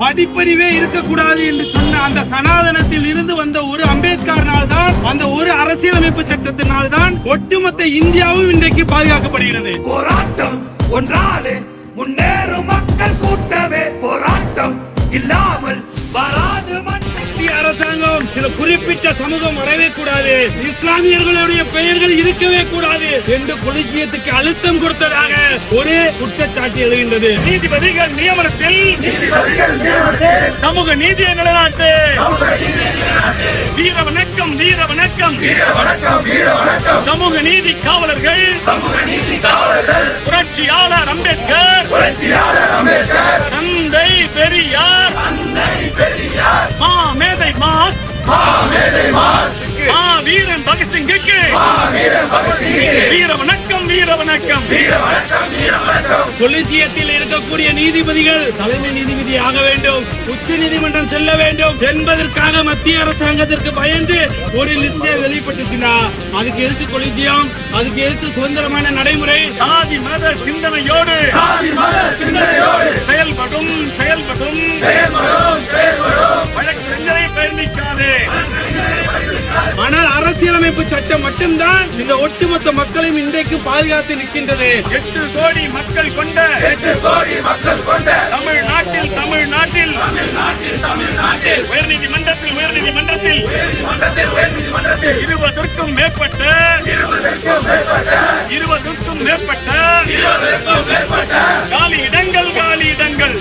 படிப்பறிவே இருக்கக்கூடாது என்று சொன்ன அந்த சனாதனத்தில் இருந்து வந்த ஒரு அம்பேத்கர்னால் தான், அந்த ஒரு அரசியலமைப்பு சட்டத்தினால் தான் ஒட்டுமொத்த இந்தியாவும் இன்றைக்கு பாதுகாக்கப்படுகிறது. போராட்டம் ஒன்றாலே முன்னேறும் மக்கள் கூட்டமே, போராட்டம் இல்லாமல் வராது. அரசாங்கம் சில குறிப்பிட்ட சமூகம் வரவே கூடாது, இஸ்லாமியர்களுடைய பெயர்கள் இருக்கவே கூடாது என்று கொலிஜியத்துக்கு அழுத்தம் கொடுத்ததாக ஒரு குற்றச்சாட்டு எழுகின்றது. நீதிபதிகள் நியமனத்தில் சமூக நீதியை நிலைநாட்டு. வீர வணக்கம், வீர வணக்கம். சமூக நீதி காவலர்கள், புரட்சியாளர் அம்பேத்கர், தந்தை பெரியார், மேதை மார்க்ஸ், வீரன் பகத்சிங்குக்கு வீர வணக்கம், வீர வணக்கம். கொலிஜியத்தில் இருக்கக்கூடிய நீதிபதிகள் தலைமை நீதிபதி ஆக வேண்டும், உச்ச நீதிமன்றம் செல்ல வேண்டும் என்பதற்காக மத்திய அரசாங்கத்திற்கு பயந்து ஒரு லிஸ்டே வெளிப்பட்டுச்சுன்னா அதுக்கு எதுக்கு கொலிஜியம், அதுக்கு எதுக்கு சுதந்திரமான நடைமுறை? சாதி மத சிந்தனையோடு செயல்படும் வழக்கறிஞரை பயணிக்காது. ஆனால் அரசியலமைப்பு சட்டம் மட்டும்தான் இந்த ஒட்டுமொத்த மக்களையும் இன்றைக்கு பாதுகாத்து நிற்கின்றது. 8 கோடி மக்கள் கொண்ட தமிழ்நாட்டில் உயர்நீதிமன்றத்தில் 20க்கும் மேற்பட்ட காலி இடங்கள்.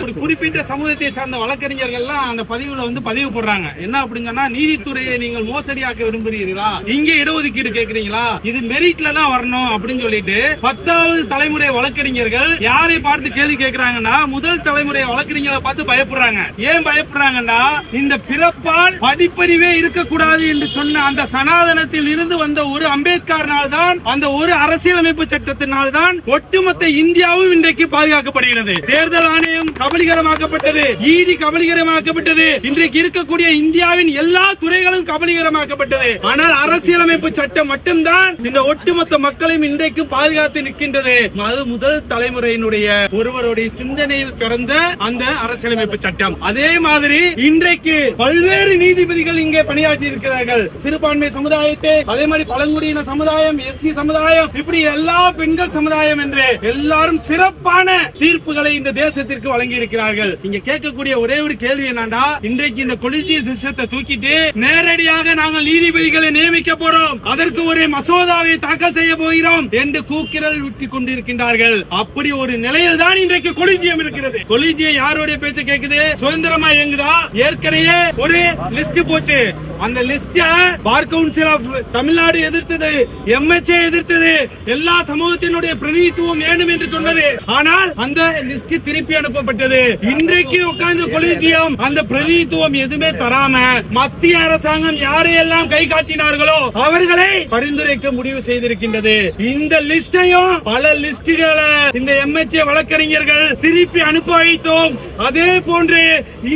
ஒரு குறிப்பிட்ட சமூகத்தை சார்ந்த வழக்கறிஞர்கள்லாம் அந்த பதிவுல பதிவு போடுறாங்க. என்ன அப்படிங்கன்னா, நீதித்துறையை நீங்கள் மோசடியாக்க விரும்புகிறீர்களா, இங்க இடஒதுக்கீடு கேட்கிறீங்களா, இது மெரிட்ல தான் வரணும் அப்படின்னு சொல்லிட்டு 10வது தலைமுறை வழக்கறிஞர்கள் யாரை பார்த்து கேள்வி கேட்கிறாங்கன்னா, முதல் தலைமுறை வழக்கறிஞர்களை பார்த்து பயப்படுறாங்க. ஏன் பயப்படுறாங்கன்னா, இந்த பிறப்பால் படிப்பறிவே இருக்கக்கூடாது என்று சொன்ன அந்த சனாதனத்தில் இருந்து வந்த ஒரு அம்பேத்கர்னால் தான், அந்த ஒரு அரசியலமைப்பு சட்டத்தினால் தான் ஒட்டுமொத்த இந்தியாவும் இன்றைக்கு பாதுகாக்கப்படுகிறது. தேர்தல் ஆணையம் கபலீகரமாக்கப்பட்டது, ஈடி கபலீகரமாக்கப்பட்டது, இன்றைக்கு இருக்கக்கூடிய இந்தியாவின் எல்லா துறைகளும் கபலீகரமாக்கப்பட்டது. ஆனால் அரசியலமைப்பு சட்டம் மட்டும்தான் இந்த ஒட்டுமொத்த மக்களையும் இன்றைக்கு பாதுகாத்து நிற்கின்றது. அது முதல் தலைமுறையினுடைய ஒருவருடைய சிந்தனையில் பிறந்த அந்த அரசியலமைப்பு சட்டம். அதே மாதிரி இன்றைக்கு பல்வேறு நீதிபதிகள் இங்கே பணியாற்றி இருக்கிறார்கள். சிறுபான்மை சமுதாயத்தை, அதே மாதிரி பழங்குடியின சமுதாயம், எஸ்சி சமுதாயம், இப்படி எல்லா பெண்கள் சமுதாயம் என்று எல்லாரும் சிறப்பான தீர்ப்புகளை இந்த தேசத்திற்கு வழங்கி இருக்கிறார்கள். இங்க கேட்கக்கூடிய ஒரே ஒரு கேள்வி என்னன்னா, இன்றைக்கு இந்த கொலிஜியல் சிஸ்டத்தை தூக்கிட்டு நேரடியாக நாங்கள் நீதிபதிகளை நியமிக்க போறோம், அதற்கு ஒரு மசோதாவை தாக்கல் செய்ய போகிறோம் என்று கூக்குரல் விட்டுக் கொண்டிருக்கின்றார்கள். அப்படி ஒரு நிலையில் தான் இன்றைக்கு கொலிஜியம் இருக்கிறது. கொலிஜியம் யாருடைய பேச்சு கேட்குது? சுதந்திரமா இயங்குதா? ஏற்கனவே ஒரு லிஸ்ட் போச்சு. அந்த லிஸ்ட பார் கவுன்சில் ஆஃப் தமிழ்நாடு எதிர்த்தது, MHA எதிர்த்தது, எல்லா சமூகத்தினுடைய பிரதிநிதித்துவம் வேணும் என்று சொன்னது. ஆனால் அந்த லிஸ்ட் திருப்பி அனுப்பப்பட்டது. இன்றைக்கு உட்கார்ந்து கொலிஜியம் அந்த பிரதிநிதித்துவம் எதுவுமே தராம மத்திய அரசாங்கம் யாரையெல்லாம் கை காட்டினார்களோ அவர்களை பரிந்துரைக்க முடிவு செய்திருக்கின்றது. இந்த லிஸ்டையும் பல லிஸ்டுகளை இந்த MHA வழக்கறிஞர்கள் திருப்பி அனுப்ப வைத்தோம். அதே போன்று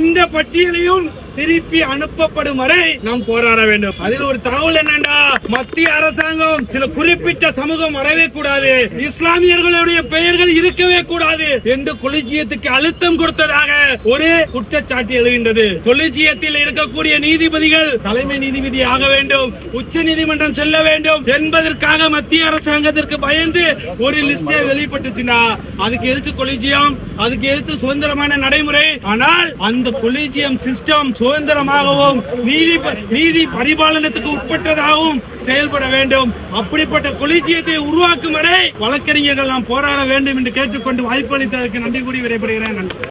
இந்த பட்டியலையும் திருப்பி அனுப்பப்படும் வரை நாம் போராட வேண்டும். அதில் ஒரு தகவல் என்னன்னா, மத்திய அரசாங்கம் சில குறிப்பிட்ட சமூகம் வரவே கூடாது, இஸ்லாமியர்களுடைய பெயர்கள் இருக்கவே கூடாது என்று கொலிஜியத்துக்கு அழுத்தம் கொடுத்ததாக ஒரு குற்றச்சாட்டு எழுகின்றது. கொலிஜியத்தில் இருக்கக்கூடிய நீதிபதிகள் தலைமை நீதிபதி ஆக வேண்டும், உச்ச நீதிமன்றம் செல்ல வேண்டும் என்பதற்காக மத்திய அரசாங்கத்திற்கு பயந்து ஒரு லிஸ்டே வெளிப்பட்டுச்சுன்னா அதுக்கு எதுக்கு கொலிஜியம், அதுக்கு எதுக்கு சுதந்திரமான நடைமுறை? ஆனால் அந்த கொலிஜியம் சிஸ்டம் சுதந்திரமாகவும் நீதி பரிபாலனத்துக்கு உட்பட்டதாகவும் செயல்பட வேண்டும். அப்படிப்பட்ட கொலிஜியத்தை உருவாக்கும் வரை வழக்கறிஞர்கள் நாம் போராட வேண்டும் என்று கேட்டுக்கொண்டு வாய்ப்பளித்ததற்கு நன்றி கூறி விடைபெறுகிறேன்.